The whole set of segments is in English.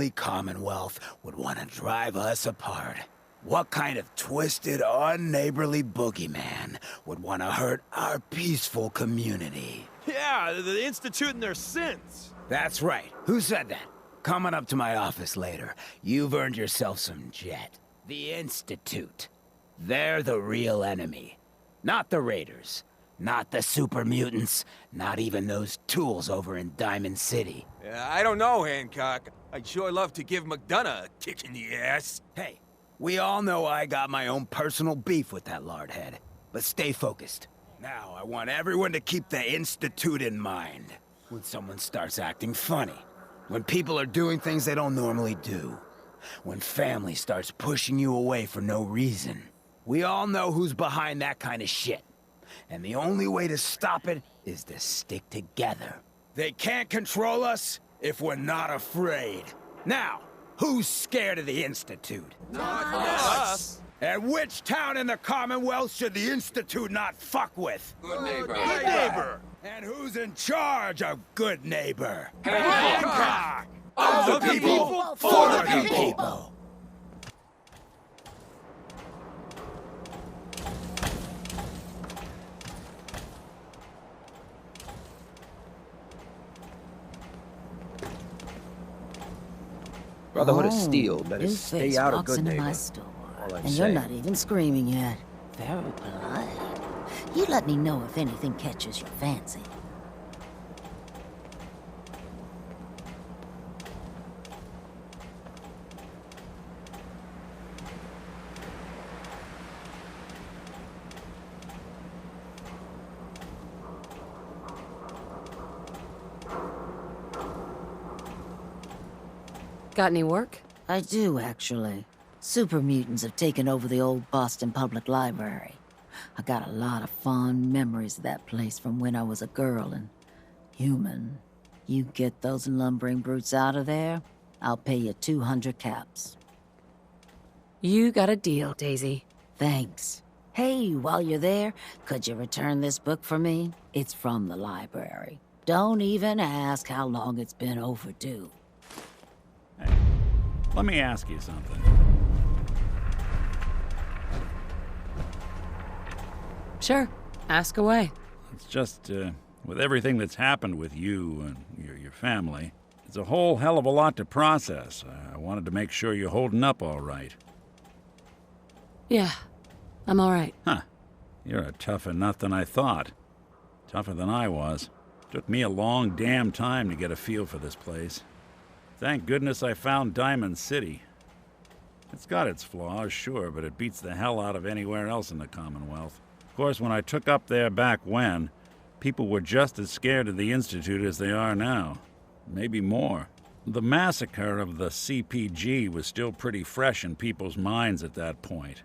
neighborly Commonwealth would want to drive us apart? What kind of twisted, unneighborly boogeyman would want to hurt our peaceful community? Yeah, the Institute and their sins. That's right. Who said that? Coming up to my office later, you've earned yourself some jet. The Institute. They're the real enemy. Not the Raiders. Not the super mutants. Not even those tools over in Diamond City. I don't know, Hancock. I'd sure love to give McDonough a kick in the ass. Hey, we all know I got my own personal beef with that lardhead. But stay focused. Now, I want everyone to keep the Institute in mind. When someone starts acting funny. When people are doing things they don't normally do. When family starts pushing you away for no reason. We all know who's behind that kind of shit. And the only way to stop it is to stick together. They can't control us if we're not afraid. Now, who's scared of the Institute? Not us. And which town in the Commonwealth should the Institute not fuck with? Good neighbor. Good neighbor. And who's in charge of Good Neighbor? Hancock. Of the people, for the people. Brotherhood of Steel, better Blueface stay out of walks Good into Neighbor. my store, All I'm and saying. you're not even screaming yet. Very polite. You let me know if anything catches your fancy. Got any work? I do, actually. Super mutants have taken over the old Boston Public Library. I got a lot of fond memories of that place from when I was a girl and human. You get those lumbering brutes out of there, I'll pay you 200 caps. You got a deal, Daisy. Thanks. Hey, while you're there, could you return this book for me? It's from the library. Don't even ask how long it's been overdue. Hey, let me ask you something. Sure, ask away. It's just, with everything that's happened with you and your family, it's a whole hell of a lot to process. I wanted to make sure you're holding up all right. Yeah, I'm all right. Huh. You're a tougher nut than I thought. Tougher than I was. Took me a long damn time to get a feel for this place. Thank goodness I found Diamond City. It's got its flaws, sure, but it beats the hell out of anywhere else in the Commonwealth. Of course, when I took up there back when, people were just as scared of the Institute as they are now. Maybe more. The massacre of the CPG was still pretty fresh in people's minds at that point,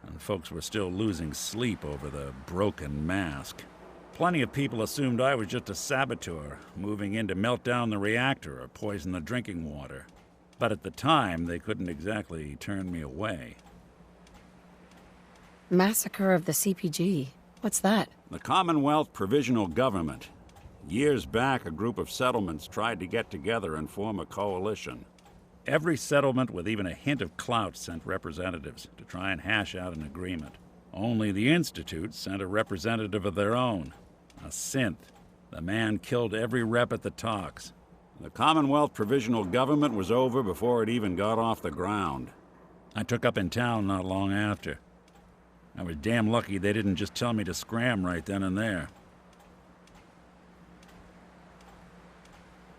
and folks were still losing sleep over the broken mask. Plenty of people assumed I was just a saboteur, moving in to melt down the reactor or poison the drinking water. But at the time, they couldn't exactly turn me away. Massacre of the CPG. What's that? The Commonwealth Provisional Government. Years back, a group of settlements tried to get together and form a coalition. Every settlement with even a hint of clout sent representatives to try and hash out an agreement. Only the Institute sent a representative of their own. A synth. The man killed every rep at the talks. The Commonwealth Provisional Government was over before it even got off the ground. I took up in town not long after. I was damn lucky they didn't just tell me to scram right then and there.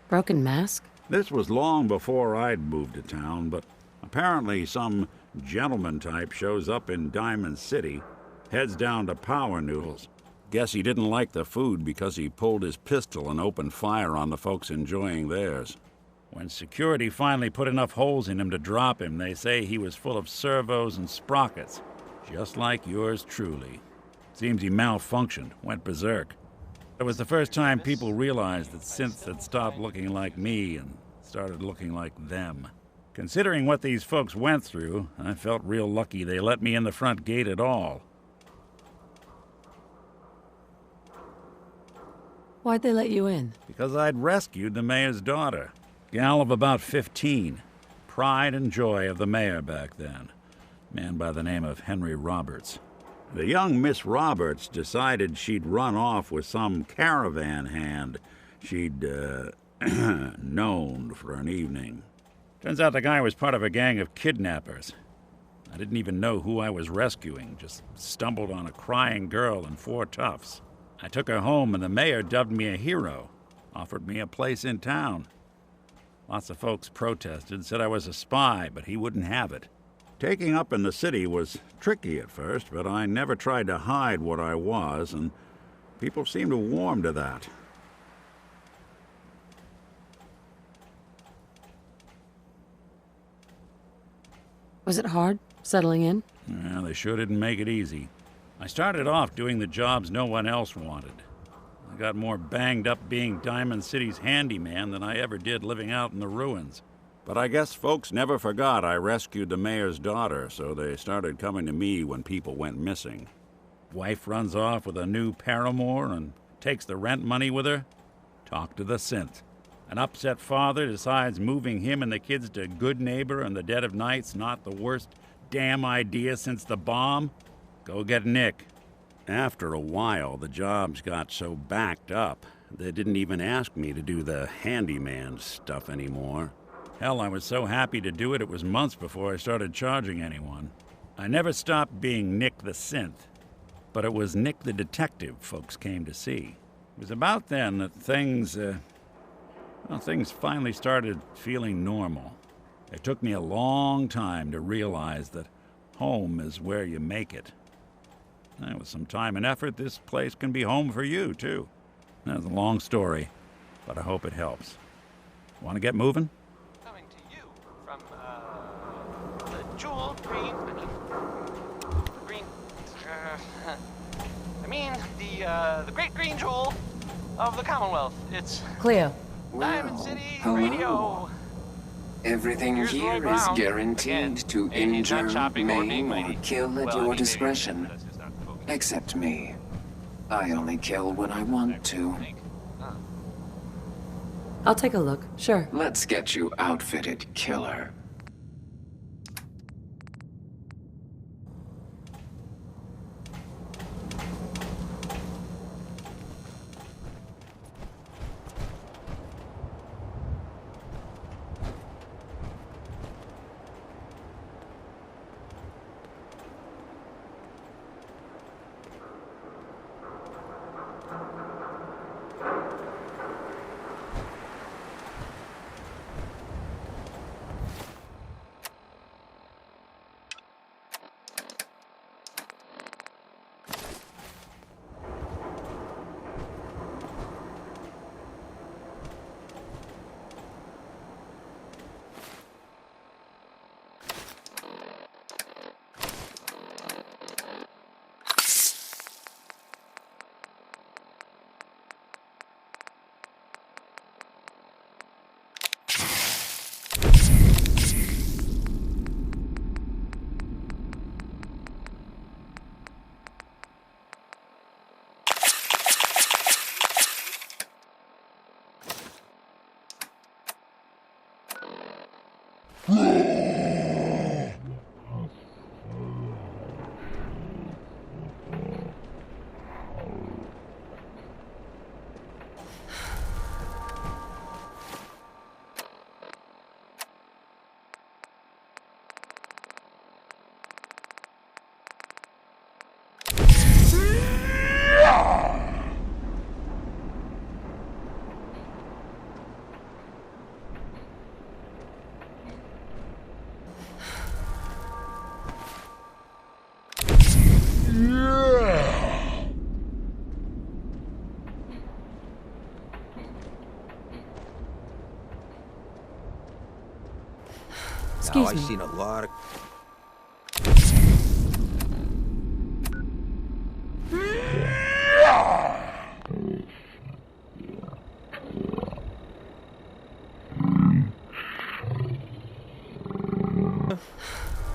Broken mask? This was long before I'd moved to town, but apparently some gentleman type shows up in Diamond City, heads down to Power Noodles. Guess he didn't like the food because he pulled his pistol and opened fire on the folks enjoying theirs. When security finally put enough holes in him to drop him, they say he was full of servos and sprockets, just like yours truly. Seems he malfunctioned, went berserk. It was the first time people realized that synths had stopped looking like me and started looking like them. Considering what these folks went through, I felt real lucky they let me in the front gate at all. Why'd they let you in? Because I'd rescued the mayor's daughter. Gal of about 15. pride and joy of the mayor back then, a man by the name of Henry Roberts. The young Miss Roberts decided she'd run off with some caravan hand she'd, known for an evening. Turns out the guy was part of a gang of kidnappers. I didn't even know who I was rescuing, just stumbled on a crying girl and 4 toughs. I took her home and the mayor dubbed me a hero, offered me a place in town. Lots of folks protested, said I was a spy, but he wouldn't have it. Taking up in the city was tricky at first, but I never tried to hide what I was, and people seemed to warm to that. Was it hard, settling in? Well, they sure didn't make it easy. I started off doing the jobs no one else wanted. I got more banged up being Diamond City's handyman than I ever did living out in the ruins. But I guess folks never forgot I rescued the mayor's daughter, so they started coming to me when people went missing. Wife runs off with a new paramour and takes the rent money with her. Talk to the synth. An upset father decides moving him and the kids to Good Neighbor in the dead of night's not the worst damn idea since the bomb. Go get Nick. After a while, the jobs got so backed up, they didn't even ask me to do the handyman stuff anymore. Hell, I was so happy to do it, it was months before I started charging anyone. I never stopped being Nick the Synth, but it was Nick the Detective folks came to see. It was about then that things finally started feeling normal. It took me a long time to realize that home is where you make it. And with some time and effort, this place can be home for you, too. That's a long story, but I hope it helps. Want to get moving? Coming to you from, the jewel green, the great green jewel of the Commonwealth. It's Cleo. Diamond City hello. Radio. Everything Here's Roy here is Brown. guaranteed Again, to maybe he's not injure, shopping or maim, being or lady. kill at Well, I your mean, discretion. that's just not the focus. Except me. I only kill when I want to. I'll take a look, sure. Let's get you outfitted, killer. Excuse I've me. seen a lot of...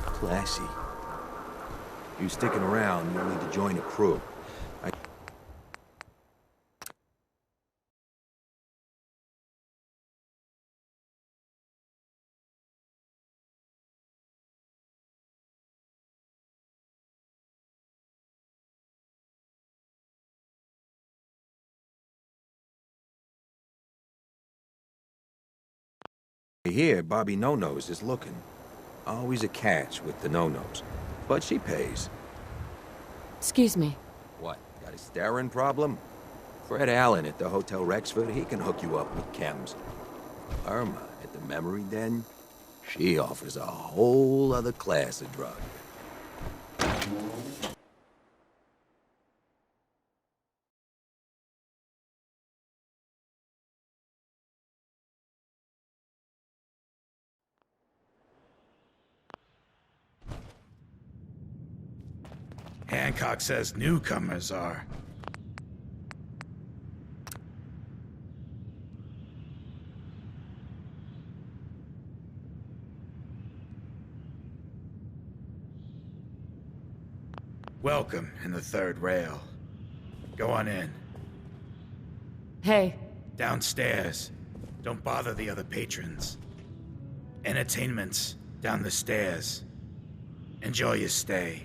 Classy. You sticking around, you'll need to join a crew. Here, Bobby No-Nose is looking. Always a catch with the No-Nose. But she pays. Excuse me. What, got a staring problem? Fred Allen at the Hotel Rexford, he can hook you up with chems. Irma at the Memory Den, she offers a whole other class of drug. Hancock says newcomers are. Welcome in the third rail. Go on in. Hey. Downstairs. Don't bother the other patrons. Entertainment's down the stairs. Enjoy your stay.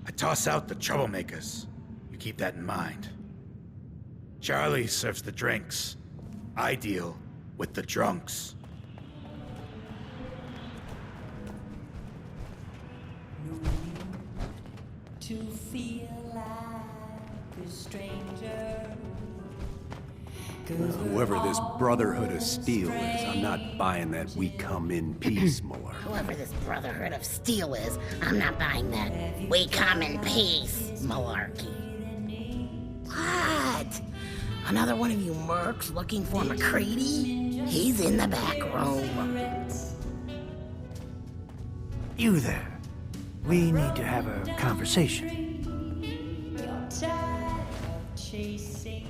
I toss out the troublemakers. You keep that in mind. Charlie serves the drinks. I deal with the drunks. To feel like a stranger. Whoever this Brotherhood of Steel is, I'm not buying that we come in peace, Muller. Whoever this Brotherhood of Steel is, I'm not buying that we come in peace malarkey. What? Another one of you mercs looking for MacReady? He's in the back room. You there. We need to have a conversation. You're tired of chasing.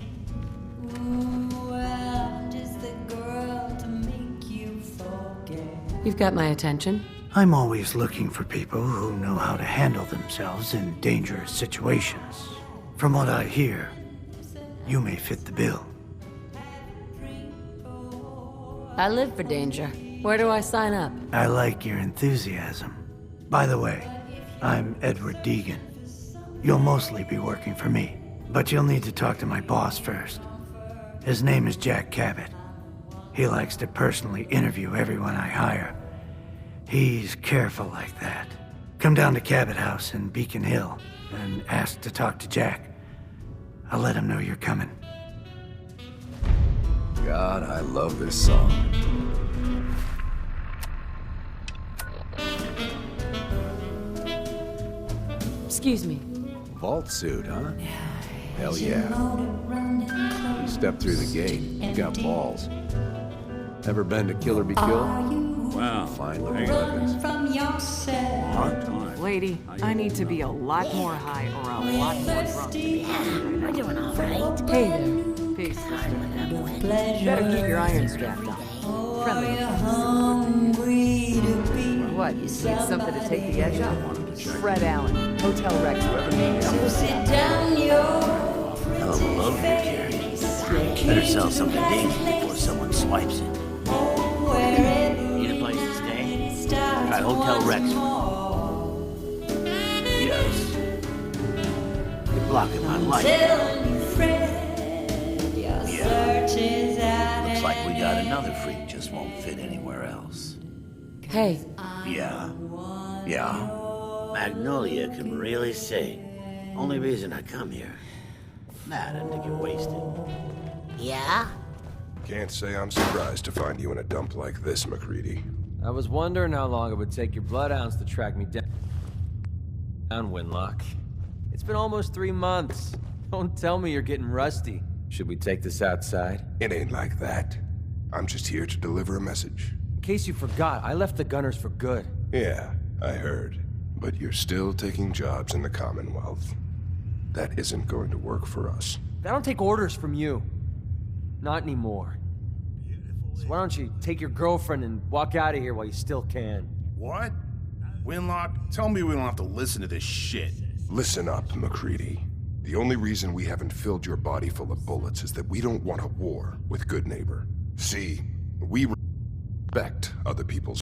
Ooh, I'm just the girl to make you forget. You've got my attention. I'm always looking for people who know how to handle themselves in dangerous situations. From what I hear, you may fit the bill. I live for danger. Where do I sign up? I like your enthusiasm. By the way, I'm Edward Deegan. You'll mostly be working for me, but you'll need to talk to my boss first. His name is Jack Cabot. He likes to personally interview everyone I hire. He's careful like that. Come down to Cabot House in Beacon Hill and ask to talk to Jack. I'll let him know you're coming. God, I love this song. Excuse me. Vault suit, huh? Hell yeah. You step through the gate, you got balls. Ever been to Kill or Be Killed? Wow. Fine looking weapons. Hard time. Lady, I need to be a lot more high or a lot more drunk. We're doing all right. Hey there. Peace, sister. Better keep your iron strapped on. Friendly. What, you need something to take the edge off? Fred Allen, Hotel Rexford. I'm alone here, Jerry. Better sell something dangerous before someone swipes it. Need a place to stay? Try Hotel Rexford. Yes. You're blocking my light. Yeah. Looks like we got another freak, just won't fit anywhere else. Hey. Yeah. Magnolia can really sing. Only reason I come here. Mad and to get wasted. Yeah? Can't say I'm surprised to find you in a dump like this, MacReady. I was wondering how long it would take your bloodhounds to track me down, Winlock. It's been almost 3 months. Don't tell me you're getting rusty. Should we take this outside? It ain't like that. I'm just here to deliver a message. In case you forgot, I left the Gunners for good. Yeah, I heard. But you're still taking jobs in the Commonwealth. That isn't going to work for us. I don't take orders from you. Not anymore. So why don't you take your girlfriend and walk out of here while you still can? What? Winlock, tell me we don't have to listen to this shit. Listen up, MacReady. The only reason we haven't filled your body full of bullets is that we don't want a war with Good Neighbor. See, we respect other people's